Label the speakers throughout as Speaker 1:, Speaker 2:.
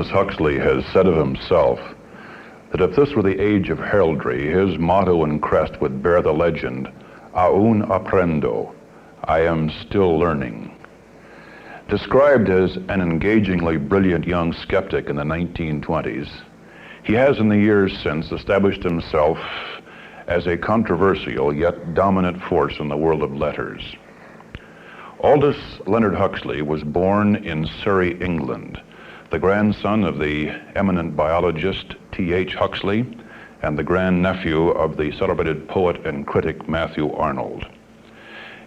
Speaker 1: Aldous Huxley has said of himself that if this were the age of heraldry, his motto and crest would bear the legend, Aún aprendo, I am still learning. Described as an engagingly brilliant young skeptic in the 1920s, he has in the years since established himself as a controversial yet dominant force in the world of letters. Aldous Leonard Huxley was born in Surrey, England, the grandson of the eminent biologist T.H. Huxley and the grandnephew of the celebrated poet and critic Matthew Arnold.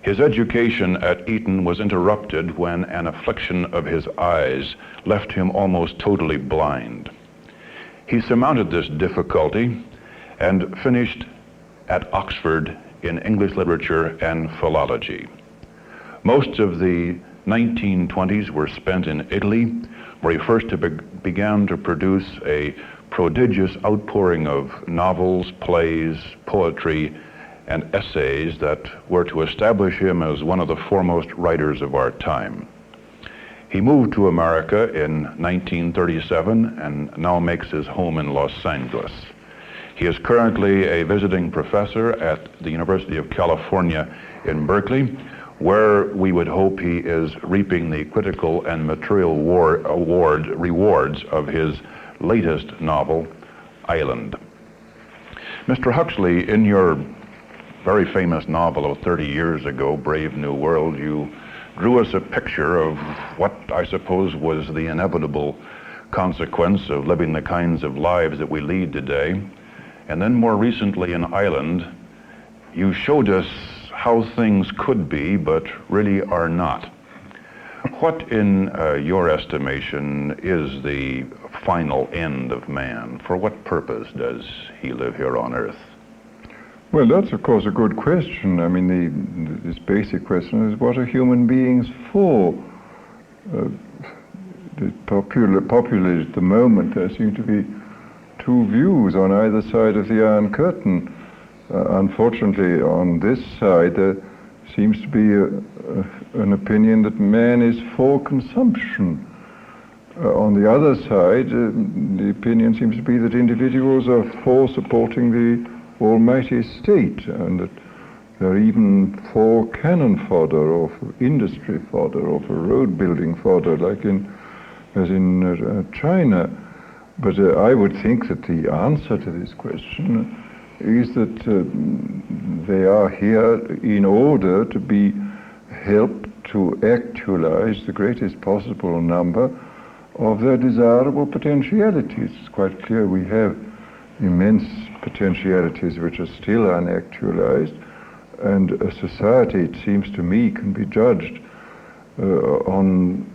Speaker 1: His education at Eton was interrupted when an affliction of his eyes left him almost totally blind. He surmounted this difficulty and finished at Oxford in English literature and philology. Most of the 1920s were spent in Italy, where he first began to produce a prodigious outpouring of novels, plays, poetry, and essays that were to establish him as one of the foremost writers of our time. He moved to America in 1937 and now makes his home in Los Angeles. He is currently a visiting professor at the University of California in Berkeley, where we would hope he is reaping the critical and material rewards of his latest novel, Island. Mr. Huxley, in your very famous novel of 30 years ago, Brave New World, you drew us a picture of what I suppose was the inevitable consequence of living the kinds of lives that we lead today. And then more recently in Island, you showed us how things could be, but really are not. What, in your estimation, is the final end of man? For what purpose does he live here on Earth?
Speaker 2: Well, that's of course a good question. I mean, this basic question is, what are human beings for? The popular at the moment, there seem to be two views on either side of the Iron Curtain. Unfortunately, on this side, there seems to be an opinion that man is for consumption. On the other side, the opinion seems to be that individuals are for supporting the almighty state, and that they're even for cannon fodder or for industry fodder or for road building fodder, like as in China. But I would think that the answer to this question is that they are here in order to be helped to actualize the greatest possible number of their desirable potentialities. It's quite clear we have immense potentialities which are still unactualized, and a society, it seems to me, can be judged on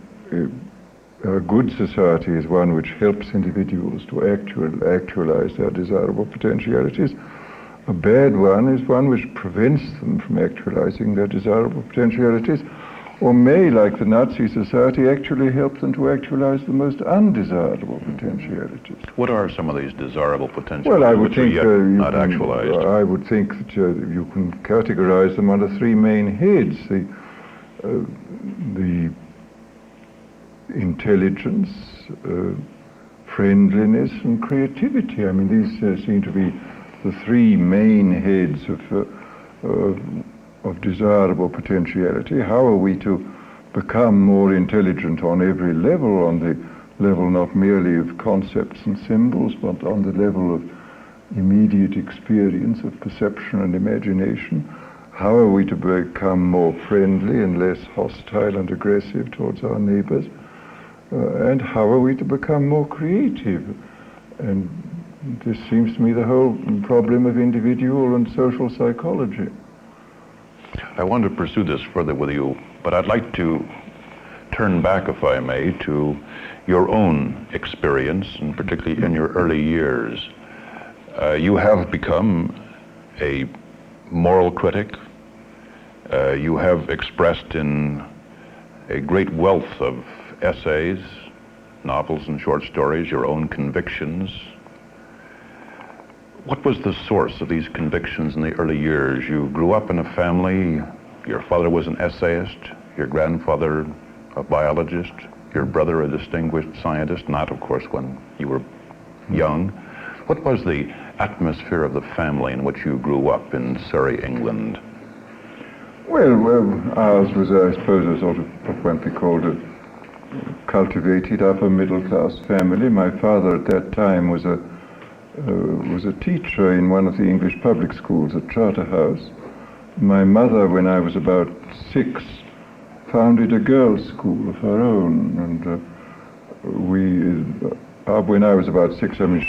Speaker 2: a good society is one which helps individuals to actualize their desirable potentialities. A bad one is one which prevents them from actualizing their desirable potentialities, or may, like the Nazi society, actually help them to actualize the most undesirable potentialities.
Speaker 1: What are some of these desirable potentialities
Speaker 2: well, I would
Speaker 1: which
Speaker 2: think,
Speaker 1: are yet not actualized?
Speaker 2: I would think that you can categorize them under three main heads. The intelligence, friendliness, and creativity. I mean, these seem to be the three main heads of desirable potentiality. How are we to become more intelligent on every level, on the level not merely of concepts and symbols, but on the level of immediate experience of perception and imagination? How are we to become more friendly and less hostile and aggressive towards our neighbors? And how are we to become more creative? And this seems to me the whole problem of individual and social psychology.
Speaker 1: I want to pursue this further with you, but I'd like to turn back, if I may, to your own experience, and particularly in your early years. You have become a moral critic. You have expressed in a great wealth of essays, novels, and short stories your own convictions. What was the source of these convictions in the early years? You grew up in a family, your father was an essayist, your grandfather a biologist, Your brother a distinguished scientist, not of course when you were young. What was the atmosphere of the family in which you grew up in Surrey, England?
Speaker 2: Well, ours was, I suppose, a sort of what might be called a cultivated upper middle class family. My father at that time was a teacher in one of the English public schools at Charterhouse. My mother, when I was about 6, founded a girls' school of her own, and when I was about 6, I mean,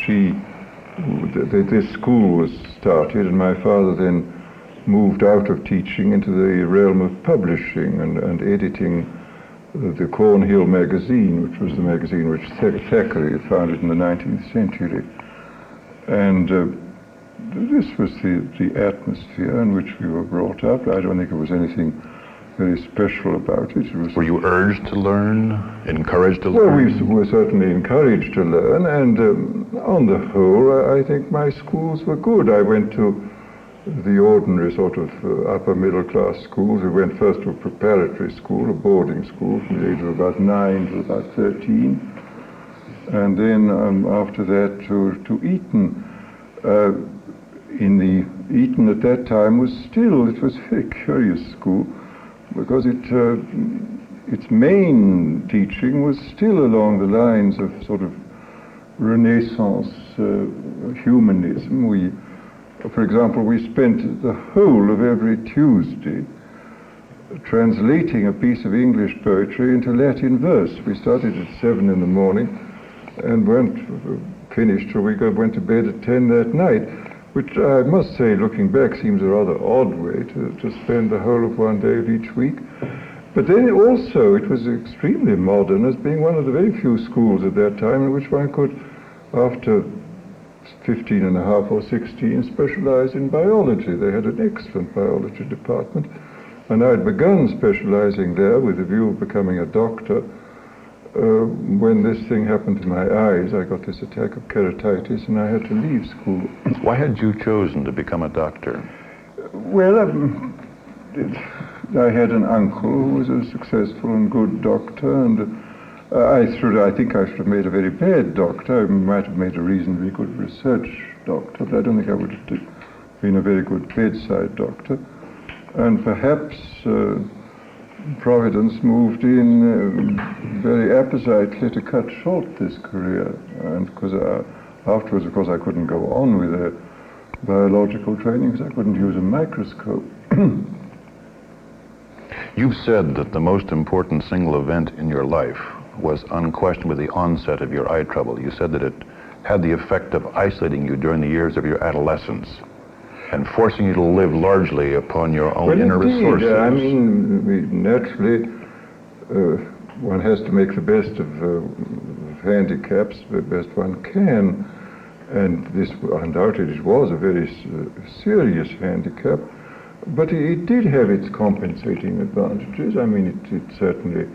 Speaker 2: this school was started, and my father then moved out of teaching into the realm of publishing and editing the Cornhill magazine, which was the magazine which Thackeray had founded in the 19th century. And this was the atmosphere in which we were brought up. I don't think it was anything very special about it.
Speaker 1: Were you urged to learn, encouraged to
Speaker 2: learn?
Speaker 1: Well,
Speaker 2: we were certainly encouraged to learn, and on the whole, I think my schools were good. I went to the ordinary sort of upper middle class schools. We went first to a preparatory school, a boarding school, from the age of about 9 to about 13, and then after that to Eton. Eton at that time was a very curious school, because its main teaching was still along the lines of sort of Renaissance humanism. For example, we spent the whole of every Tuesday translating a piece of English poetry into Latin verse. We started at 7 in the morning and finished till we went to bed at 10 that night, which I must say, looking back, seems a rather odd way to spend the whole of one day of each week. But then also it was extremely modern, as being one of the very few schools at that time in which one could, after 15 and a half or 16, specialize in biology. They had an excellent biology department, and I had begun specializing there with the view of becoming a doctor. When this thing happened to my eyes, I got this attack of keratitis, and I had to leave school.
Speaker 1: Why had you chosen to become a doctor?
Speaker 2: Well, I had an uncle who was a successful and good doctor, and I think I should have made a very bad doctor. I might have made a reasonably good research doctor, but I don't think I would have been a very good bedside doctor. And perhaps Providence moved in very appositely to cut short this career, and because afterwards, of course, I couldn't go on with a biological training because I couldn't use a microscope.
Speaker 1: You've said that the most important single event in your life was unquestionably the onset of your eye trouble. You said that it had the effect of isolating you during the years of your adolescence and forcing you to live largely upon your own inner resources.
Speaker 2: I mean, naturally, one has to make the best of handicaps, the best one can, and this undoubtedly was a very serious handicap, but it did have its compensating advantages. I mean, it certainly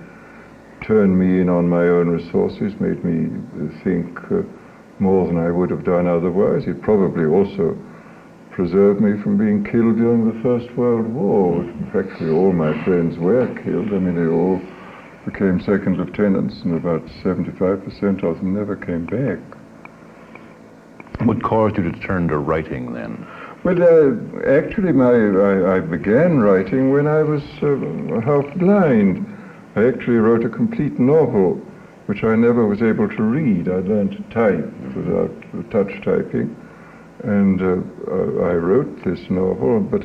Speaker 2: turned me in on my own resources, made me think more than I would have done otherwise. It probably also preserved me from being killed during the First World War. Practically all my friends were killed. I mean, they all became second lieutenants, and about 75% of them never came back.
Speaker 1: What caused you to turn to writing then?
Speaker 2: Well, actually, I began writing when I was half blind. I actually wrote a complete novel, which I never was able to read. I learned to type without touch typing, and I wrote this novel, but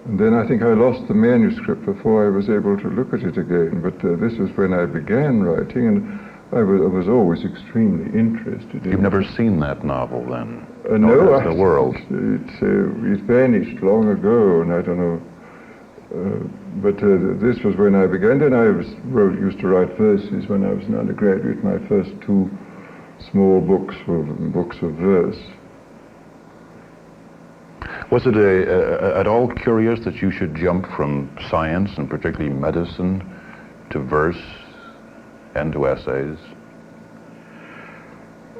Speaker 2: then I think I lost the manuscript before I was able to look at it again. But this was when I began writing, and I was always extremely interested in it.
Speaker 1: You've never seen that novel then?
Speaker 2: No,
Speaker 1: The World.
Speaker 2: It vanished long ago, and I don't know. But this was when I began. Then I used to write verses when I was an undergraduate. My first 2 small books were books of verse.
Speaker 1: Was it at all curious that you should jump from science, and particularly medicine, to verse and to essays?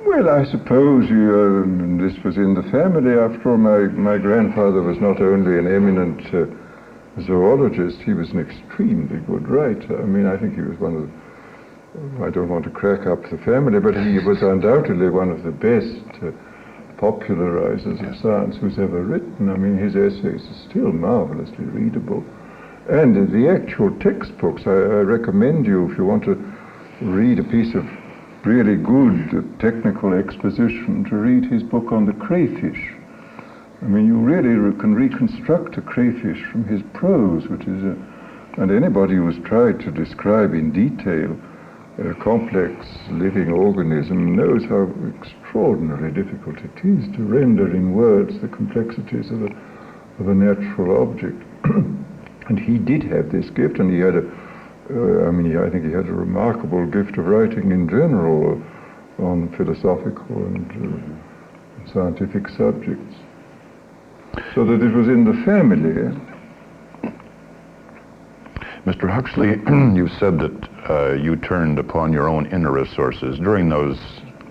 Speaker 2: Well, I suppose this was in the family. After all, my grandfather was not only an eminent zoologist, he was an extremely good writer. I mean, I think he was one of I don't want to crack up the family, but he was undoubtedly one of the best popularizers of science who's ever written. I mean, his essays are still marvelously readable. And the actual textbooks, I recommend you, if you want to read a piece of really good technical exposition, to read his book on the crayfish. I mean, you really can reconstruct a crayfish from his prose, which is and anybody who's tried to describe in detail a complex living organism knows how extraordinarily difficult it is to render in words the complexities of a natural object. And he did have this gift, and he had I think he had a remarkable gift of writing in general on philosophical and scientific subjects. So that it was in the family.
Speaker 1: Mr. Huxley, you said that you turned upon your own inner resources during those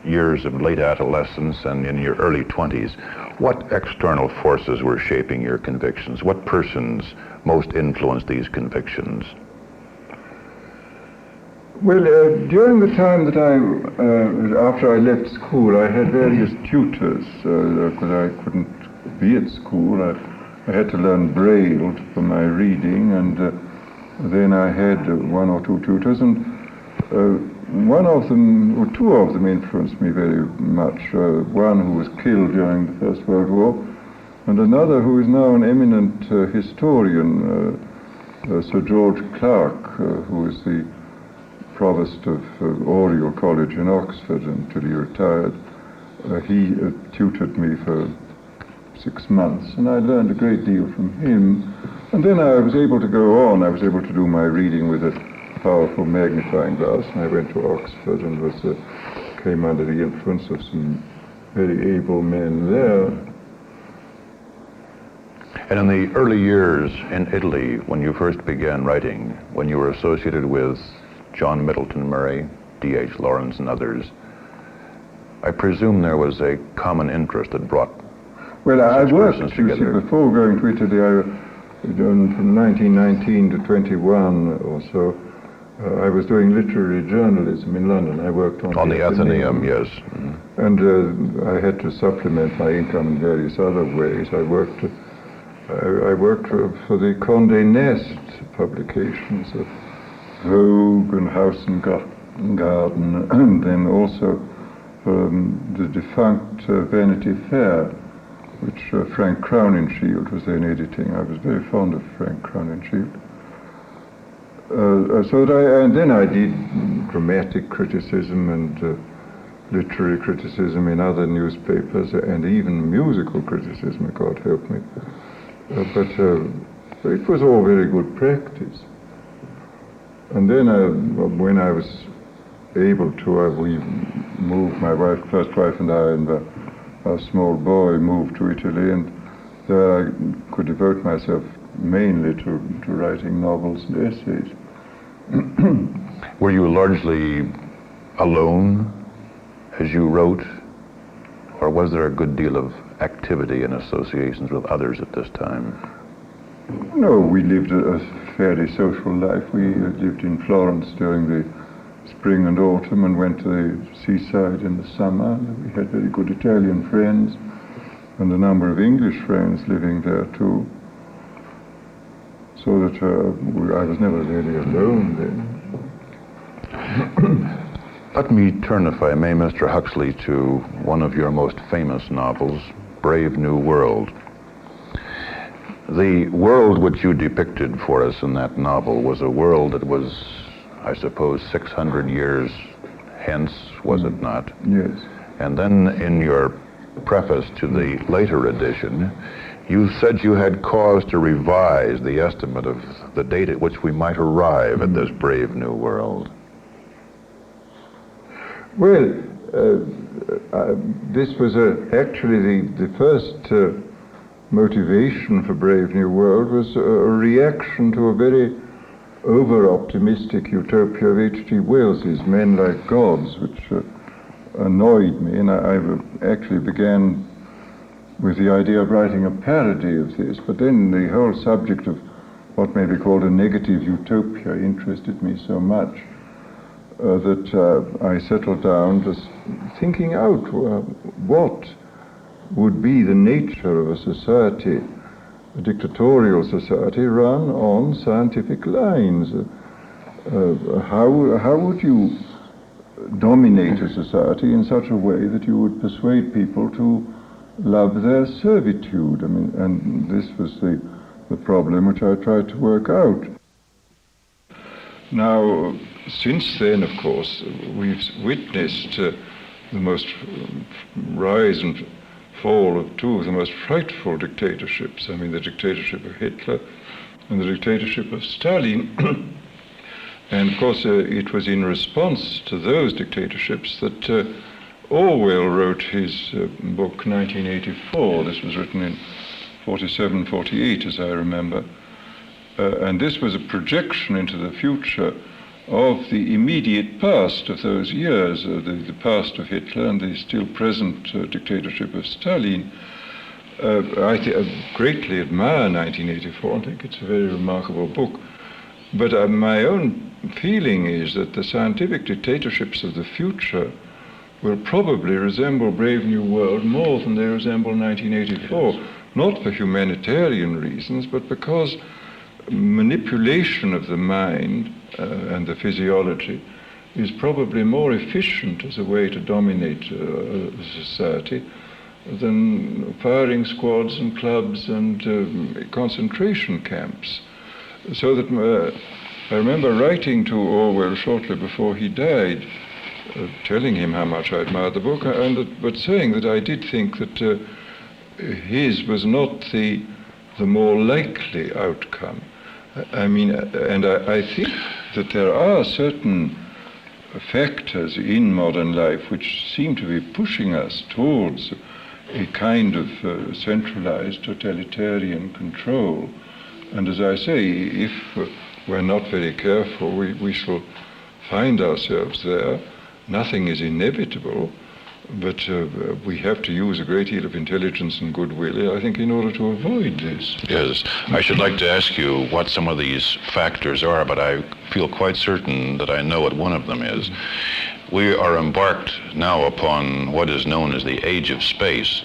Speaker 1: years of late adolescence and in your early 20s. What external forces were shaping your convictions? What persons most influenced these convictions?
Speaker 2: Well, during the time that after I left school, I had various tutors because I couldn't be at school. I had to learn Braille for my reading, and then I had one or two tutors, and one of them, or two of them, influenced me very much. One who was killed during the First World War, and another who is now an eminent historian, Sir George Clarke, who is the provost of Balliol College in Oxford until he retired. He tutored me for 6 months, and I learned a great deal from him. And then I was able to go on. I was able to do my reading with a powerful magnifying glass, and I went to Oxford and came under the influence of some very able men there.
Speaker 1: And in the early years in Italy, when you first began writing, when you were associated with John Middleton Murray, D.H. Lawrence, and others, I presume there was a common interest that brought
Speaker 2: I worked,
Speaker 1: together.
Speaker 2: Before going to Italy, from 1919 to 21 or so, I was doing literary journalism in London. I worked on
Speaker 1: the Athenaeum, yes.
Speaker 2: Mm-hmm. And I had to supplement my income in various other ways. I worked for the Condé Nast publications of Vogue and House and Garden, and then also the defunct Vanity Fair, which Frank Crowninshield was then editing. I was very fond of Frank Crowninshield. And then I did dramatic criticism and literary criticism in other newspapers, and even musical criticism, God help me. But it was all very good practice. And then when I was able to, we moved, my first wife and I, and our small boy moved to Italy, and there I could devote myself mainly to writing novels and essays.
Speaker 1: Were you largely alone as you wrote, or was there a good deal of activity and associations with others at this time?
Speaker 2: No, we lived a fairly social life. We lived in Florence during the spring and autumn and went to the seaside in the summer. We had very good Italian friends and a number of English friends living there too. So that I was never really alone then.
Speaker 1: Let me turn, if I may, Mr. Huxley, to one of your most famous novels, Brave New World. The world which you depicted for us in that novel was a world that was, I suppose, 600 years hence, was it not?
Speaker 2: Yes.
Speaker 1: And then in your preface to the later edition, you said you had cause to revise the estimate of the date at which we might arrive at this brave new world.
Speaker 2: Well, this was actually the first motivation for Brave New World was a reaction to a very over-optimistic utopia of H.G. Wells's Men Like Gods, which annoyed me, and I actually began with the idea of writing a parody of this, but then the whole subject of what may be called a negative utopia interested me so much that I settled down just thinking out what would be the nature of a society, a dictatorial society run on scientific lines. How would you dominate a society in such a way that you would persuade people to love their servitude? I mean, and this was the problem which I tried to work out. Now, since then, of course, we've witnessed the most rise and fall of two of the most frightful dictatorships. I mean, the dictatorship of Hitler and the dictatorship of Stalin. And of course, it was in response to those dictatorships that Orwell wrote his book 1984. This was written in 47, 48, as I remember. And this was a projection into the future of the immediate past of those years, the past of Hitler and the still present dictatorship of Stalin. I greatly admire 1984. I think it's a very remarkable book. But my own feeling is that the scientific dictatorships of the future will probably resemble Brave New World more than they resemble 1984. Yes. Not for humanitarian reasons, but because manipulation of the mind and the physiology is probably more efficient as a way to dominate society than firing squads and clubs and concentration camps. So that I remember writing to Orwell shortly before he died, telling him how much I admired the book, but saying that I did think that his was not the more likely outcome. I mean, and I think that there are certain factors in modern life which seem to be pushing us towards a kind of centralized totalitarian control. And as I say, if we're not very careful, we shall find ourselves there. Nothing is inevitable, but we have to use a great deal of intelligence and goodwill, I think, in order to avoid this.
Speaker 1: Yes, I should like to ask you what some of these factors are, but I feel quite certain that I know what one of them is. We are embarked now upon what is known as the age of space,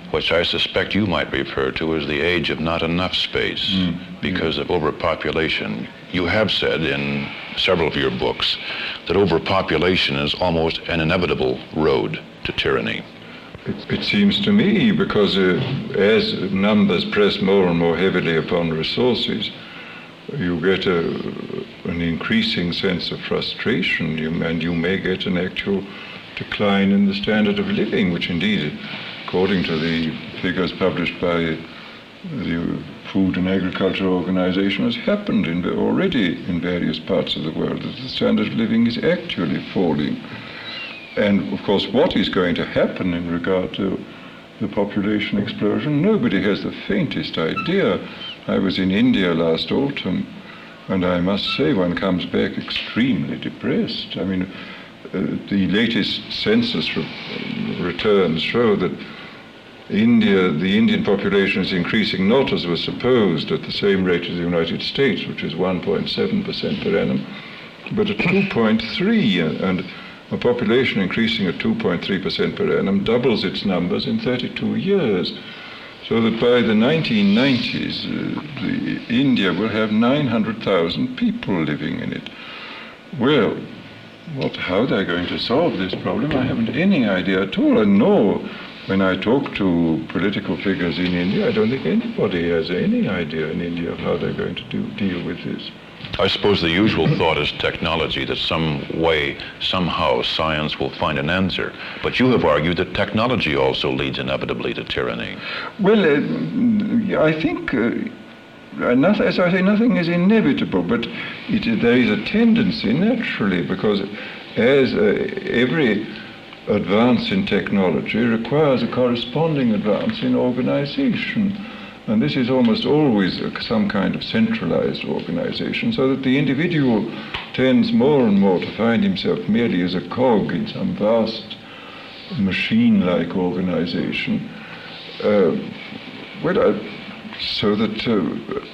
Speaker 1: which I suspect you might refer to as the age of not enough space because of overpopulation. You have said in several of your books that overpopulation is almost an inevitable road to tyranny.
Speaker 2: It seems to me, because as numbers press more and more heavily upon resources, you get an increasing sense of frustration, and you may get an actual decline in the standard of living, which indeed, according to the figures published by the Food and Agriculture Organization, has happened already in various parts of the world, that the standard of living is actually falling. And of course, what is going to happen in regard to the population explosion, nobody has the faintest idea. I was in India last autumn, and I must say one comes back extremely depressed. I mean, the latest census returns show that the Indian population is increasing not as was supposed at the same rate as the United States, which is 1.7% per annum, but at 2.3%, and a population increasing at 2.3% per annum doubles its numbers in 32 years. So that by the 1990s, India will have 900,000 people living in it. Well, how they're going to solve this problem, I haven't any idea at all. And nor, when I talk to political figures in India, I don't think anybody has any idea in India of how they're going to deal with this.
Speaker 1: I suppose the usual thought is technology, that some way, somehow, science will find an answer. But you have argued that technology also leads inevitably to tyranny.
Speaker 2: Well, I think, as I say, nothing is inevitable, but there is a tendency naturally, because as every advance in technology requires a corresponding advance in organization. And this is almost always some kind of centralized organization, so that the individual tends more and more to find himself merely as a cog in some vast machine-like organization. So that,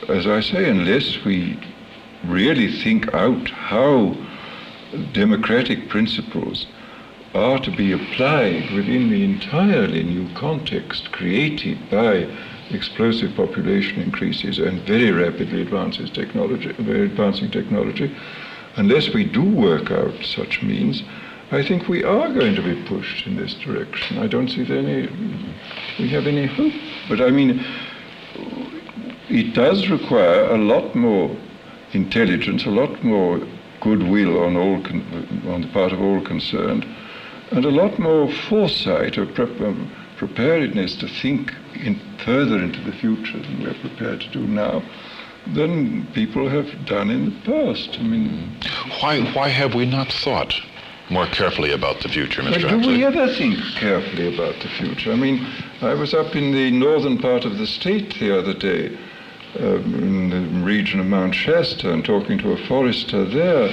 Speaker 2: as I say, unless we really think out how democratic principles are to be applied within the entirely new context created by explosive population increases and very rapidly advancing technology, unless we do work out such means, I think we are going to be pushed in this direction. I don't see we have any hope. But I mean, it does require a lot more intelligence, a lot more goodwill on the part of all concerned, and a lot more foresight or preparedness to think further into the future than we're prepared to do now, than people have done in the past. I mean,
Speaker 1: why have we not thought more carefully about the future, Mr. Huxley?
Speaker 2: Do we ever think carefully about the future? I mean, I was up in the northern part of the state the other day, in the region of Mount Shasta, and talking to a forester there,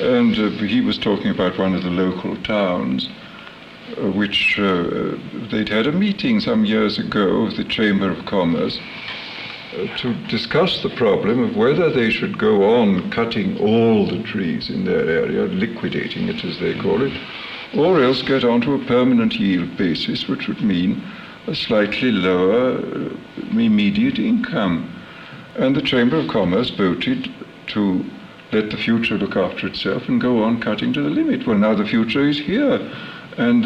Speaker 2: and he was talking about one of the local towns, which they'd had a meeting some years ago of the Chamber of Commerce to discuss the problem of whether they should go on cutting all the trees in their area, liquidating it as they call it, or else get onto a permanent yield basis, which would mean a slightly lower immediate income. And the Chamber of Commerce voted to let the future look after itself and go on cutting to the limit. Well, now the future is here, and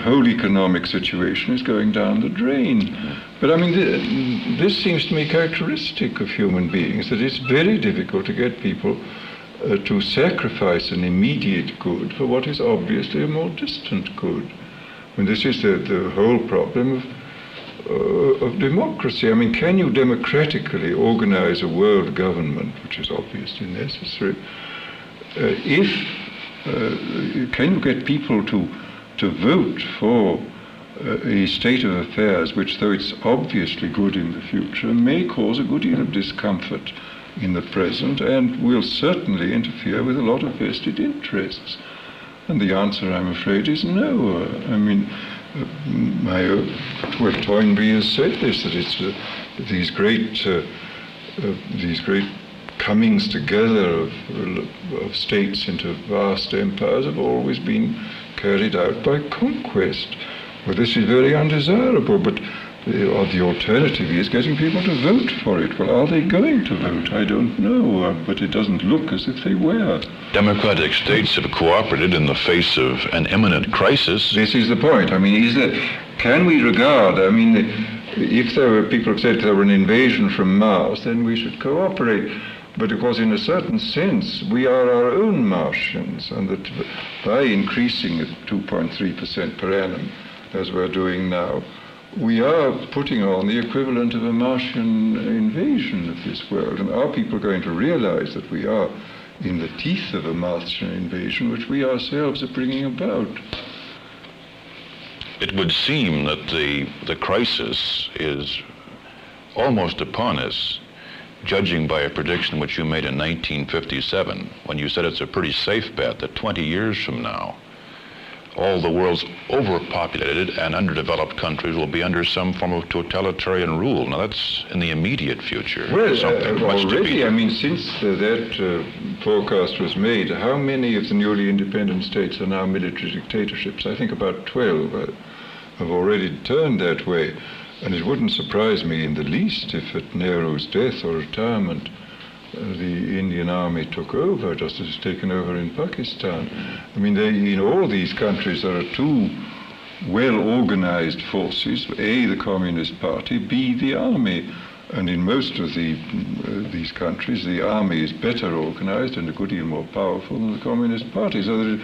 Speaker 2: whole economic situation is going down the drain. But I mean, this seems to me characteristic of human beings, that it's very difficult to get people to sacrifice an immediate good for what is obviously a more distant good. I mean, this is the whole problem of democracy. I mean, can you democratically organize a world government, which is obviously necessary, can you get people to vote for a state of affairs which, though it's obviously good in the future, may cause a good deal of discomfort in the present and will certainly interfere with a lot of vested interests? And the answer, I'm afraid, is no. I mean, Toynbee has said this, that it's these great comings together of states into vast empires have always been carried out by conquest. Well, this is very undesirable, but the alternative is getting people to vote for it. Well, are they going to vote? I don't know, but it doesn't look as if they were.
Speaker 1: Democratic states have cooperated in the face of an imminent crisis.
Speaker 2: This is the point. I mean, can we regard, I mean, if there were, people have said there were an invasion from Mars, then we should cooperate. But of course, in a certain sense, we are our own Martians, and that by increasing at 2.3% per annum, as we're doing now, we are putting on the equivalent of a Martian invasion of this world. And are people going to realize that we are in the teeth of a Martian invasion, which we ourselves are bringing about?
Speaker 1: It would seem that the crisis is almost upon us, judging by a prediction which you made in 1957, when you said it's a pretty safe bet that 20 years from now, all the world's overpopulated and underdeveloped countries will be under some form of totalitarian rule. Now that's in the immediate future.
Speaker 2: Well,
Speaker 1: something much to
Speaker 2: already,
Speaker 1: be.
Speaker 2: I mean, since that forecast was made, how many of the newly independent states are now military dictatorships? I think about 12 have already turned that way. And it wouldn't surprise me in the least if at Nehru's death or retirement, the Indian army took over, just as it's taken over in Pakistan. I mean, in all these countries there are two well-organized forces, A, the Communist Party, B, the army. And in most of these countries, the army is better organized and a good deal more powerful than the Communist Party. So that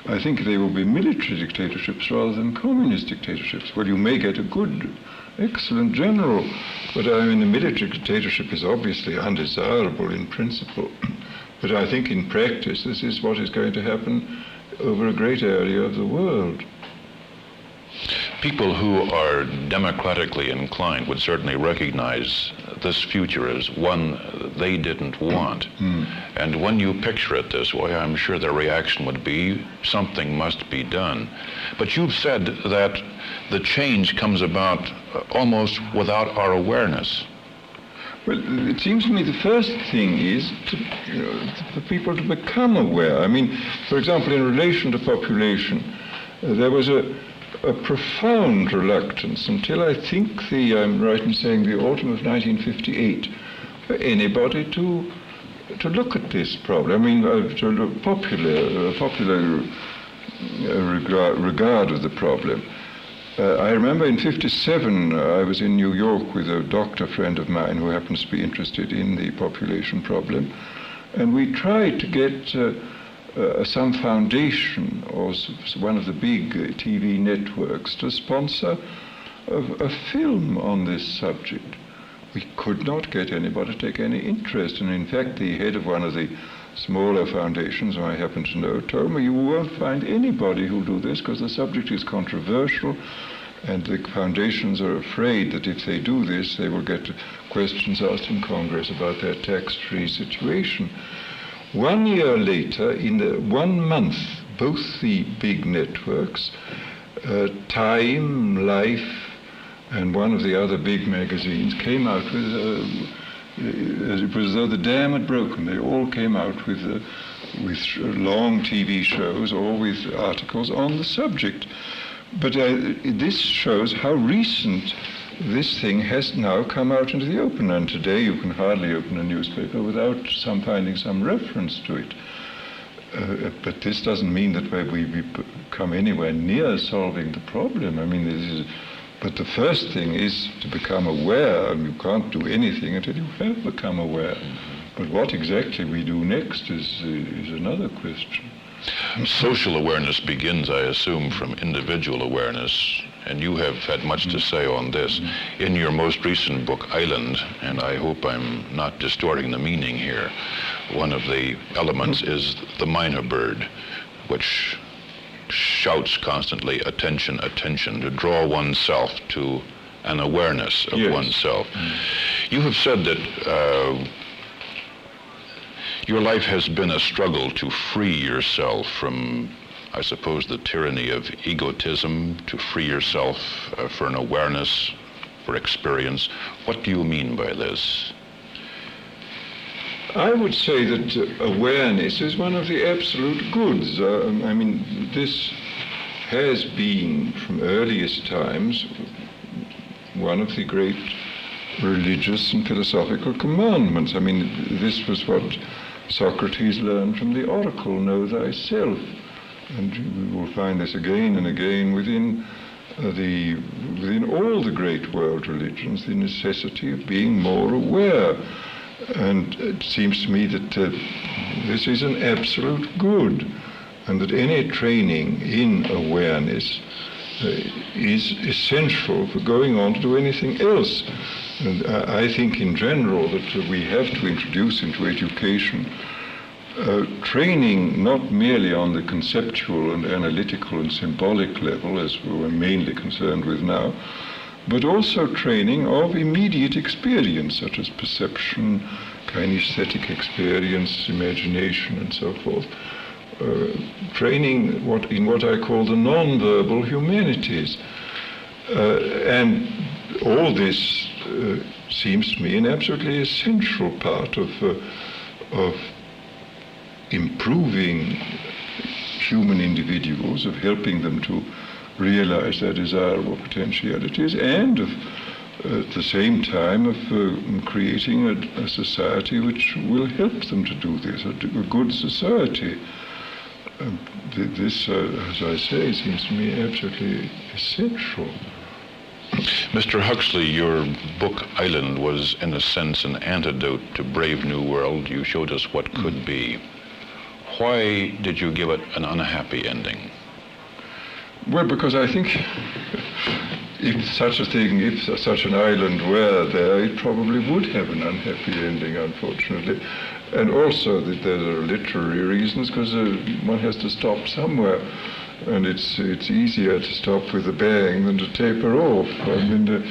Speaker 2: I think they will be military dictatorships rather than communist dictatorships. Well, you may get a good, excellent general, but I mean, the military dictatorship is obviously undesirable in principle. But I think in practice, this is what is going to happen over a great area of the world.
Speaker 1: People who are democratically inclined would certainly recognize this future as one they didn't want. And when you picture it this way, I'm sure their reaction would be, something must be done. But you've said that the change comes about almost without our awareness.
Speaker 2: Well, it seems to me the first thing is for people to become aware. I mean, for example, in relation to population, there was a profound reluctance until I think I'm right in saying the autumn of 1958, for anybody to look at this problem. I mean, to look popular regard of the problem. I remember in 1957, I was in New York with a doctor friend of mine who happens to be interested in the population problem, and we tried to get some foundation or one of the big TV networks to sponsor a film on this subject. We could not get anybody to take any interest, and in fact the head of one of the smaller foundations who I happen to know told me, you won't find anybody who'll do this because the subject is controversial and the foundations are afraid that if they do this they will get questions asked in Congress about their tax-free situation. 1 year later, in 1 month, both the big networks, Time, Life, and one of the other big magazines came out with it was as though the dam had broken. They all came out with long TV shows or with articles on the subject. But this shows how recent this thing has now come out into the open. And today you can hardly open a newspaper without finding some reference to it. But this doesn't mean that we come anywhere near solving the problem. I mean, but the first thing is to become aware, and you can't do anything until you have become aware. But what exactly we do next is another question.
Speaker 1: Social awareness begins, I assume, from individual awareness, and you have had much to say on this. In your most recent book, Island, and I hope I'm not distorting the meaning here, one of the elements is the mynah bird, which shouts constantly, attention, attention, to draw oneself to an awareness of oneself. You have said that your life has been a struggle to free yourself from, I suppose, the tyranny of egotism, to free yourself for an awareness, for experience. What do you mean by this?
Speaker 2: I would say that awareness is one of the absolute goods. I mean, this has been, from earliest times, one of the great religious and philosophical commandments. I mean, this was what Socrates learned from the oracle, know thyself. And we will find this again and again within all the great world religions, the necessity of being more aware. And it seems to me that this is an absolute good, and that any training in awareness is essential for going on to do anything else. And I think in general that we have to introduce into education training not merely on the conceptual and analytical and symbolic level, as we're mainly concerned with now, but also training of immediate experience, such as perception, kinesthetic experience, imagination, and so forth. Training in what I call the non-verbal humanities. And all this seems to me an absolutely essential part of improving human individuals, of helping them to realize their desirable potentialities, and at the same time of creating a society which will help them to do this, a good society. This, as I say, seems to me absolutely essential.
Speaker 1: Mr. Huxley, your book, Island, was in a sense an antidote to Brave New World. You showed us what could be. Why did you give it an unhappy ending?
Speaker 2: Well, because I think if such an island were there, it probably would have an unhappy ending, unfortunately. And also that there are literary reasons, because one has to stop somewhere. And it's easier to stop with a bang than to taper off. I mean,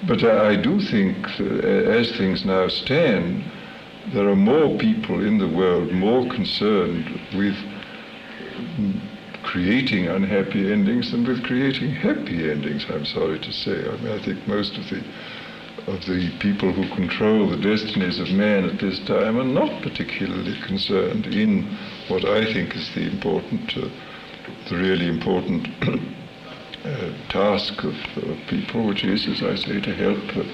Speaker 2: but I do think, as things now stand, there are more people in the world more concerned with creating unhappy endings than with creating happy endings, I'm sorry to say. I mean, I think most of the the people who control the destinies of man at this time are not particularly concerned in what I think is the really important task of people, which is, as I say, to help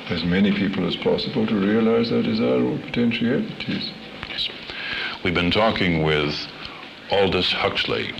Speaker 2: as many people as possible to realize their desirable potentialities.
Speaker 1: Yes. We've been talking with Aldous Huxley,